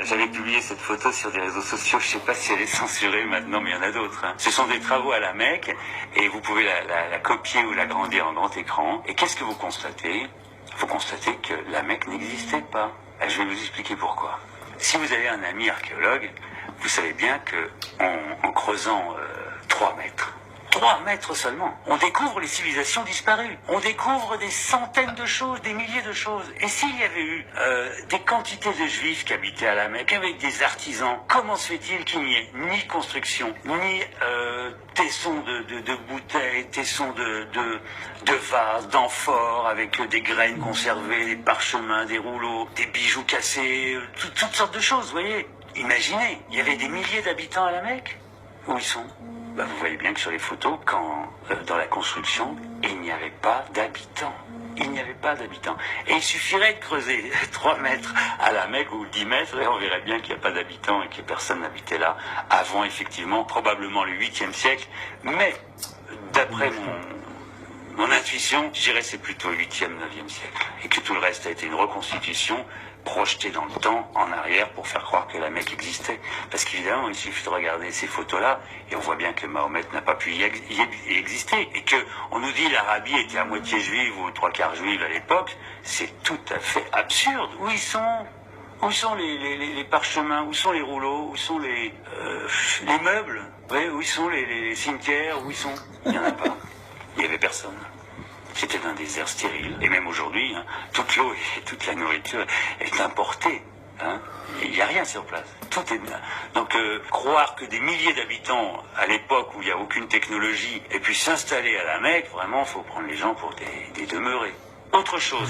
j'avais publié cette photo sur des réseaux sociaux, je sais pas si elle est censurée maintenant, mais il y en a d'autres. Ce sont des travaux à la Mecque, et vous pouvez la copier ou l'agrandir en grand écran. Et qu'est-ce que vous constatez? Vous constatez que la Mecque n'existait pas. Je vais vous expliquer pourquoi. Si vous avez un ami archéologue, vous savez bien que en creusant 3 mètres, 3 mètres seulement, on découvre les civilisations disparues. On découvre des centaines de choses, des milliers de choses. Et s'il y avait eu des quantités de juifs qui habitaient à la Mecque avec des artisans, comment se fait-il qu'il n'y ait ni construction, ni tessons de bouteilles, tessons de vases, d'amphores avec des graines conservées, des parchemins, des rouleaux, des bijoux cassés, toutes sortes de choses, vous voyez. Imaginez, il y avait des milliers d'habitants à la Mecque. Où ils sont? Vous voyez bien que sur les photos, quand dans la construction, il n'y avait pas d'habitants. Il n'y avait pas d'habitants. Et il suffirait de creuser 3 mètres à la Mecque ou 10 mètres et on verrait bien qu'il n'y a pas d'habitants et que personne n'habitait là avant, effectivement, probablement le 8e siècle. Mais, d'après mon intuition, je dirais c'est plutôt le 8e, 9e siècle. Et que tout le reste a été une reconstitution projetée dans le temps, en arrière, pour faire croire que la Mecque existait. Parce qu'évidemment, il suffit de regarder ces photos-là, et on voit bien que Mahomet n'a pas pu y exister. Et que on nous dit l'Arabie était à moitié juive ou 3/4 juive à l'époque, c'est tout à fait absurde. Où ils sont? Où sont les parchemins? Où sont les rouleaux? Où sont les meubles? Ouais, où sont les cimetières? Où ils sont? Il n'y en a pas. Il n'y avait personne. C'était un désert stérile. Et même aujourd'hui, toute l'eau et toute la nourriture est importée. Il n'y a rien sur place. Tout est bien. Donc, croire que des milliers d'habitants, à l'époque où il n'y a aucune technologie, aient pu s'installer à la Mecque, vraiment, il faut prendre les gens pour des demeurés. Autre chose.